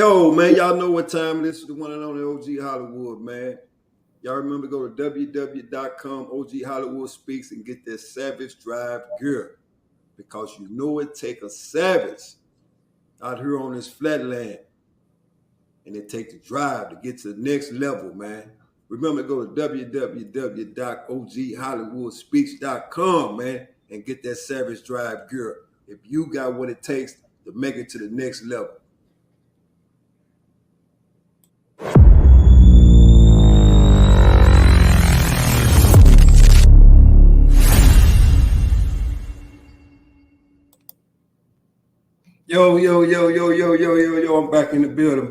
Yo, man, y'all know what time it is. This is the one and only OG Hollywood, man. Y'all remember to go to www.com, OG Hollywood Speaks, and get that Savage Drive gear. Because you know it take a savage out here on this flatland. And it take the drive to get to the next level, man. Remember to go to www.oghollywoodspeaks.com, man, and get that Savage Drive gear. If you got what it takes to make it to the next level. Yo, I'm back in the building,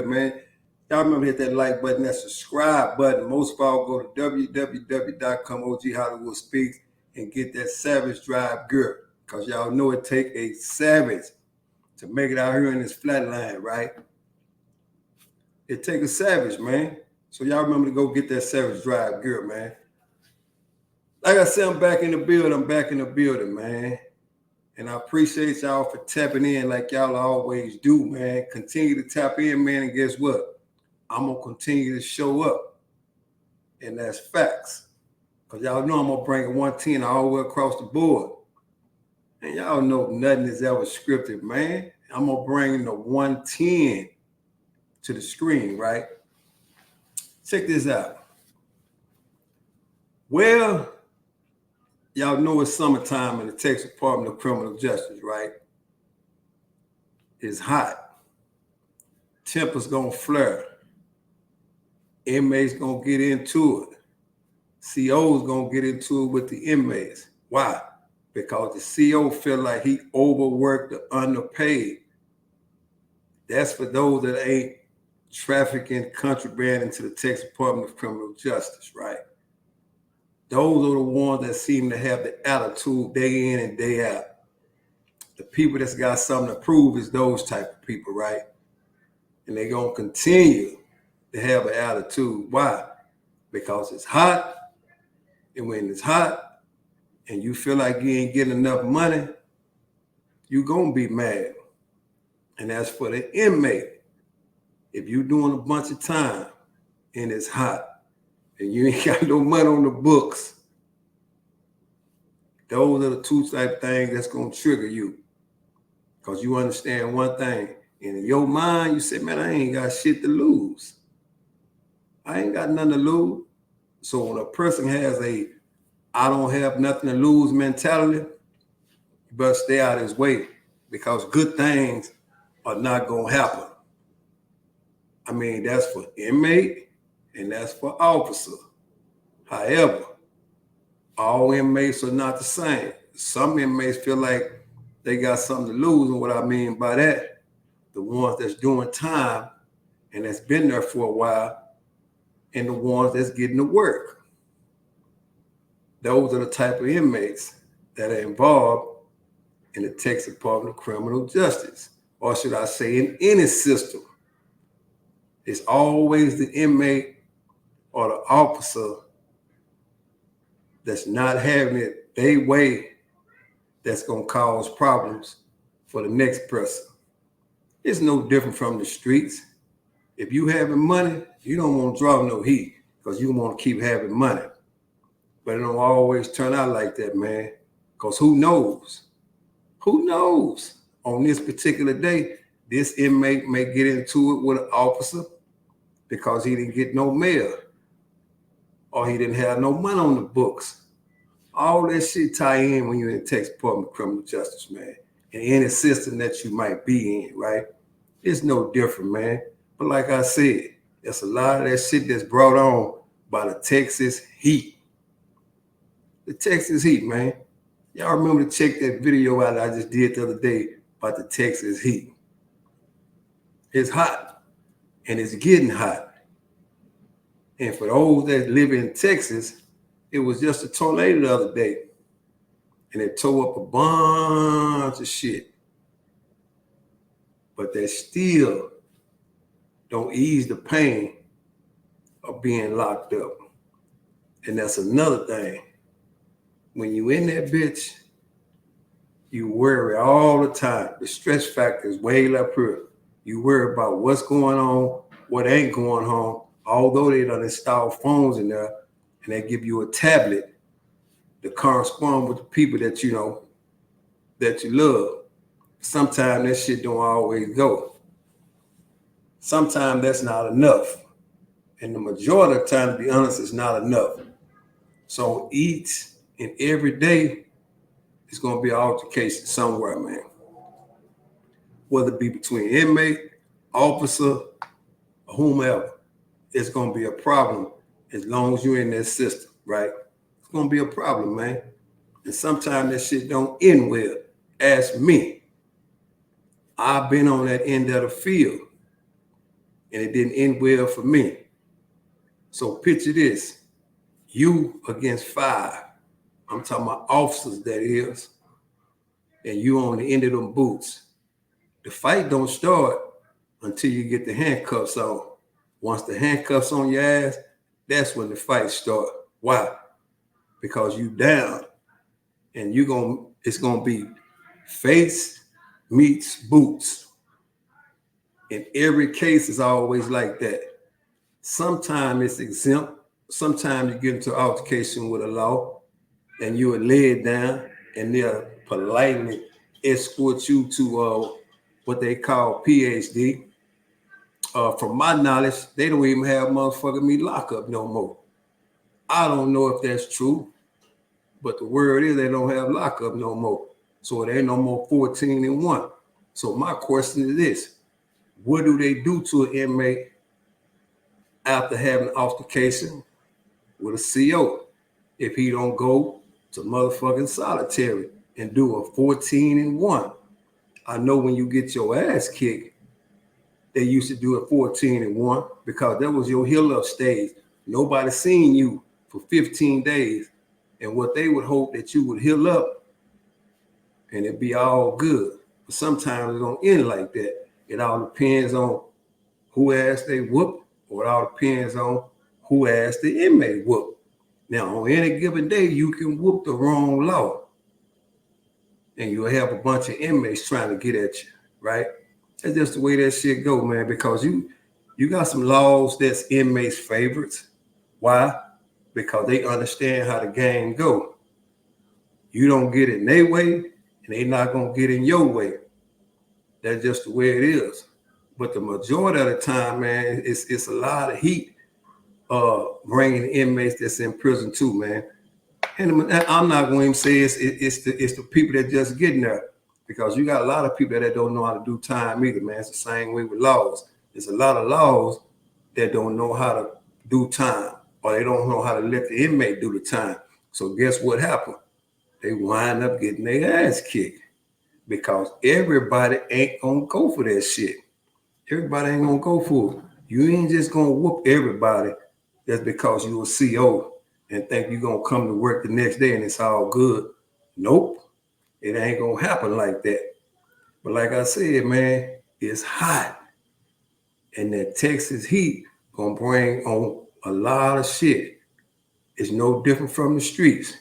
man. Y'all remember hit that like button, that subscribe button. Most of all, go to www.com, OG Hollywood Speaks, and get that Savage Drive gear. Because y'all know it take a savage to make it out here in this flatline, right? It take a savage, man. So y'all remember to go get that Savage Drive gear, man. Like I said, I'm back in the building, man. And I appreciate y'all for tapping in like y'all always do, man. Continue to tap in, man, and guess what? I'm going to continue to show up. And that's facts. Because y'all know I'm going to bring a 110 all the way across the board. And y'all know nothing is ever scripted, man. I'm going to bring the 110 to the screen, right? Check this out. Well, y'all know it's summertime in the Texas Department of Criminal Justice, right? It's hot. Tempers gonna flare. Inmates gonna get into it. CO's gonna get into it with the inmates. Why? Because the CO feel like he overworked or underpaid. That's for those that ain't trafficking contraband into the Texas Department of Criminal Justice, right? Those are the ones that seem to have the attitude day in and day out. The people that's got something to prove is those type of people, right? And they're going to continue to have an attitude. Why? Because it's hot. And when it's hot and you feel like you ain't getting enough money, you're going to be mad. And that's for the inmate. If you're doing a bunch of time and it's hot, and you ain't got no money on the books, those are the two type of things that's going to trigger you. Because you understand one thing. And in your mind, you say, man, I ain't got shit to lose. I ain't got nothing to lose. So when a person has a I don't have nothing to lose mentality, you better stay out of his way. Because good things are not going to happen. I mean, that's for inmate. And that's for officer. However, all inmates are not the same. Some inmates feel like they got something to lose. And what I mean by that, the ones that's doing time and that's been there for a while, and the ones that's getting to work. Those are the type of inmates that are involved in the Texas Department of Criminal Justice. Or should I say in any system. It's always the inmate or the officer that's not having it their way that's going to cause problems for the next person. It's no different from the streets. If you having money, you don't want to draw no heat because you want to keep having money. But it don't always turn out like that, man. Because who knows? Who knows? On this particular day, this inmate may get into it with an officer because he didn't get no mail. Or he didn't have no money on the books. All that shit tie in when you're in the Texas Department of Criminal Justice, man. And any system that you might be in, right? It's no different, man. But like I said, there's a lot of that shit that's brought on by the Texas heat. The Texas heat, man. Y'all remember to check that video out I just did the other day about the Texas heat. It's hot. And it's getting hot. And for those that live in Texas, it was just a tornado the other day. And it tore up a bunch of shit. But that still don't ease the pain of being locked up. And that's another thing. When you in that bitch, you worry all the time. The stress factor is way up here. You worry about what's going on, what ain't going on. Although they done install phones in there and they give you a tablet to correspond with the people that you know that you love. Sometimes that shit don't always go. Sometimes that's not enough. And the majority of the time, to be honest, it's not enough. So each and every day is going to be an altercation somewhere, man. Whether it be between inmate, officer, or whomever, it's going to be a problem as long as you're in that system, right? It's going to be a problem, man. And sometimes that shit don't end well. Ask me. I've been on that end of the field, and it didn't end well for me. So picture this. You against 5. I'm talking about officers, that is. And you on the end of them boots. The fight don't start until you get the handcuffs on. Once the handcuffs on your ass, that's when the fight start. Why? Because you down, and it's gonna be face meets boots. In every case, it's always like that. Sometimes it's exempt. Sometimes you get into altercation with a law, and you are laid down, and they'll politely escort you to what they call PhD. From my knowledge, they don't even have motherfucking me lock up no more. I don't know if that's true, but the word is they don't have lockup no more. So it ain't no more 14 and 1. So my question is this: what do they do to an inmate after having an altercation with a CO if he don't go to motherfucking solitary and do a 14 and 1? I know when you get your ass kicked, they used to do a 14 and 1 because that was your heal up stage. Nobody seen you for 15 days. And what they would hope that you would heal up and it'd be all good. But sometimes it don't end like that. It all depends on who ass they whoop, or it all depends on who ass the inmate whoop. Now, on any given day, you can whoop the wrong law. And you'll have a bunch of inmates trying to get at you, right? That's just the way that shit go, man, because you got some laws that's inmates' favorites. Why? Because they understand how the game go. You don't get it in their way, and they not gonna get in your way. That's just the way it is. But the majority of the time, man, it's a lot of heat bringing inmates that's in prison too, man. And I'm not going to say it's the people that just getting there, because you got a lot of people that don't know how to do time either, man. It's the same way with laws. There's a lot of laws that don't know how to do time, or they don't know how to let the inmate do the time. So guess what happened? They wind up getting their ass kicked, because everybody ain't gonna go for that shit. Everybody ain't gonna go for it. You ain't just gonna whoop everybody just because you a CO and think you're gonna come to work the next day and it's all good. Nope, it ain't gonna happen like that. But like I said, man, it's hot, and that Texas heat gonna bring on a lot of shit. It's no different from the streets.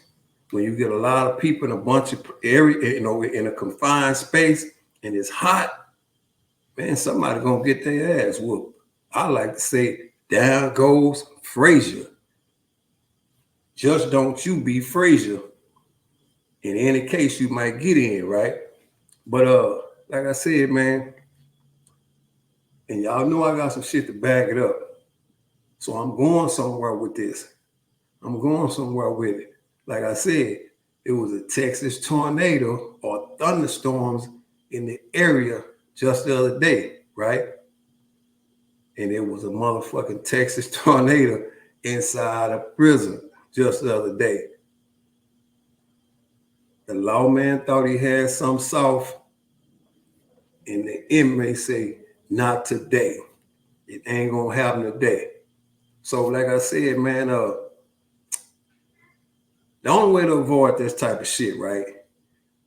When you get a lot of people in a bunch of area, in a confined space, and it's hot, man, somebody gonna get their ass whooped. I like to say, down goes Frasier. Just don't you be Frasier. In any case, you might get in, right? But like I said, man, and y'all know I got some shit to back it up. So I'm going somewhere with this. I'm going somewhere with it. Like I said, it was a Texas tornado or thunderstorms in the area just the other day, right? And it was a motherfucking Texas tornado inside a prison just the other day. The lawman thought he had some soft, and the inmate say, not today. It ain't gonna happen today. So like I said, man, the only way to avoid this type of shit, right?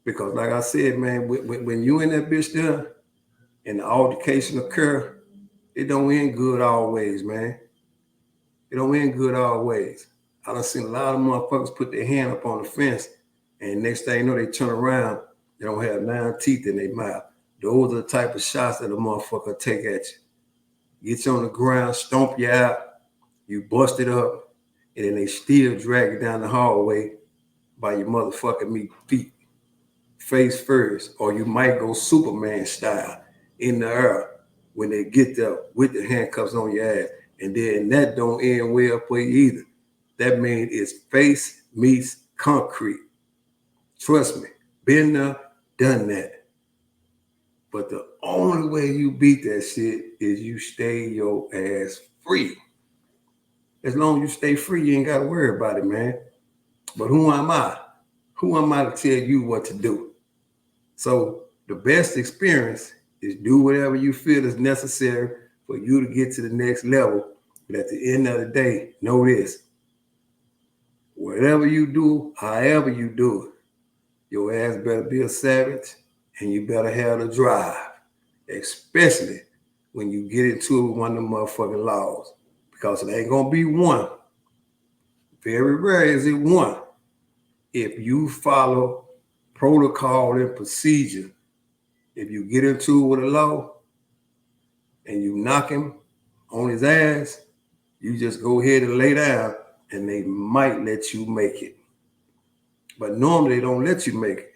Because like I said, man, when you in that bitch there and the altercation occur, it don't end good always, man. It don't end good always. I done seen a lot of motherfuckers put their hand up on the fence, and next thing you know, they turn around, they don't have 9 teeth in their mouth. Those are the type of shots that a motherfucker take at you. Get you on the ground, stomp you out, you bust it up, and then they still drag you down the hallway by your motherfucking feet, face first, or you might go Superman style in the air when they get there with the handcuffs on your ass. And then that don't end well for you either. That means it's face meets concrete. Trust me, been there, done that. But the only way you beat that shit is you stay your ass free. As long as you stay free, you ain't got to worry about it, man. But who am I? Who am I to tell you what to do? So the best experience is do whatever you feel is necessary for you to get to the next level. But at the end of the day, know this. Whatever you do, however you do it, your ass better be a savage and you better have the drive, especially when you get into it with one of the motherfucking laws. Because it ain't going to be one. Very rare is it one. If you follow protocol and procedure, if you get into it with a law and you knock him on his ass, you just go ahead and lay down and they might let you make it. But normally they don't let you make it.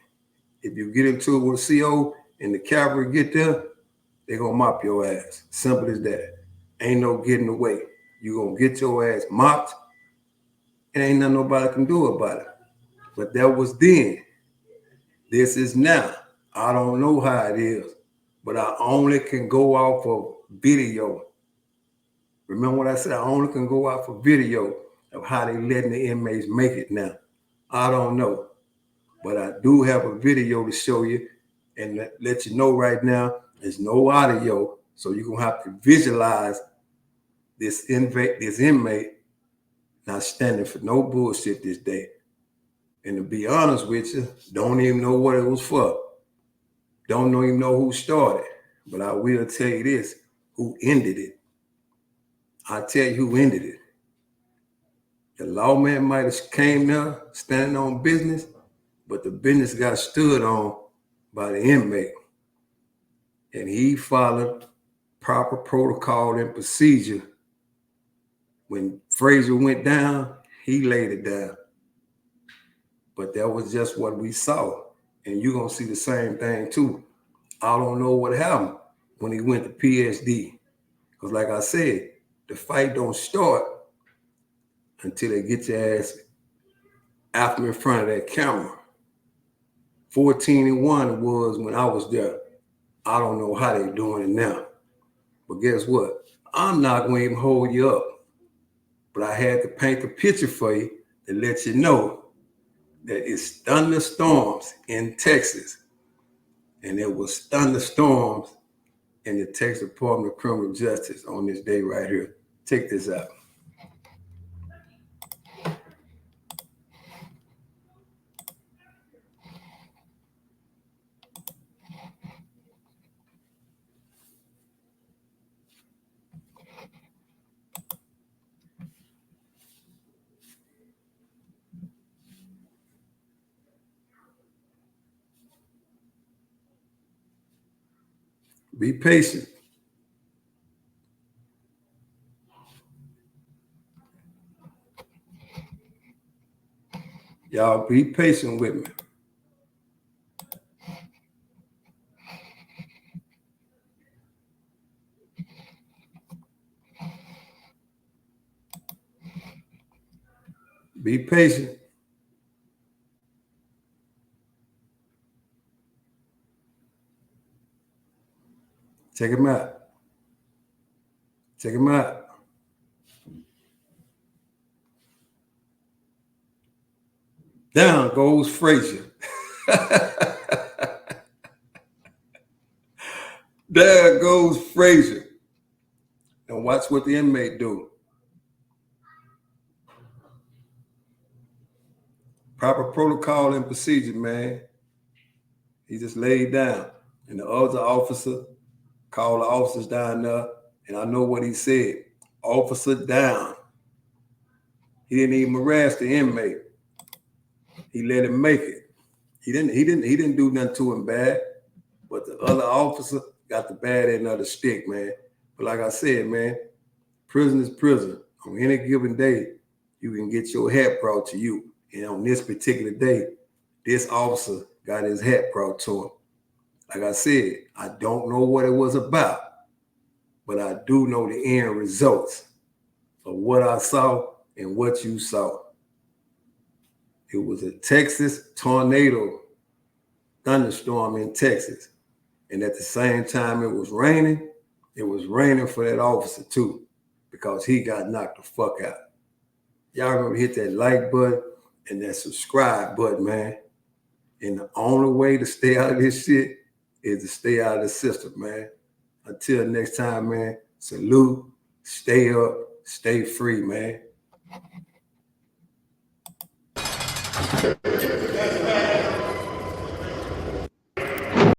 If you get into it with a CO and the cavalry get there, they're going to mop your ass. Simple as that. Ain't no getting away. You're going to get your ass mopped and ain't nothing nobody can do about it. But that was then. This is now. I don't know how it is, but I only can go off of video. Remember what I said? I only can go off of video of how they letting the inmates make it now. I don't know, but I do have a video to show you and let you know right now there's no audio, so you're going to have to visualize this inmate not standing for no bullshit this day. And to be honest with you, don't even know what it was for. Don't even know who started. But I will tell you this, who ended it. I'll tell you who ended it. The lawman might have came there standing on business, but the business got stood on by the inmate. And he followed proper protocol and procedure. When Frasier went down, he laid it down. But that was just what we saw. And you're going to see the same thing too. I don't know what happened when he went to PSD. Because like I said, the fight don't start until they get your ass after in front of that camera. 14-1 was when I was there. I don't know how they doing it now. But guess what? I'm not going to even hold you up. But I had to paint the picture for you to let you know that it's thunderstorms in Texas. And there was thunderstorms in the Texas Department of Criminal Justice on this day right here. Check this out. Be patient. Y'all be patient with me. Be patient. Check him out. Check him out. Down goes Frasier. There goes Frasier. And watch what the inmate do. Proper protocol and procedure, man. He just laid down. And the other officer called the officers down there. And I know what he said. Officer down. He didn't even harass the inmate. He let him make it. He didn't do nothing to him bad. But the other officer got the bad end of the stick, man. But like I said, man, prison is prison. On any given day, you can get your hat brought to you. And on this particular day, this officer got his hat brought to him. Like I said, I don't know what it was about, but I do know the end results of what I saw and what you saw. It was a Texas tornado thunderstorm in Texas. And at the same time it was raining for that officer too, because he got knocked the fuck out. Y'all remember, hit that like button and that subscribe button, man. And the only way to stay out of this shit is to stay out of the system, man. Until next time, man, salute, stay up, stay free, man.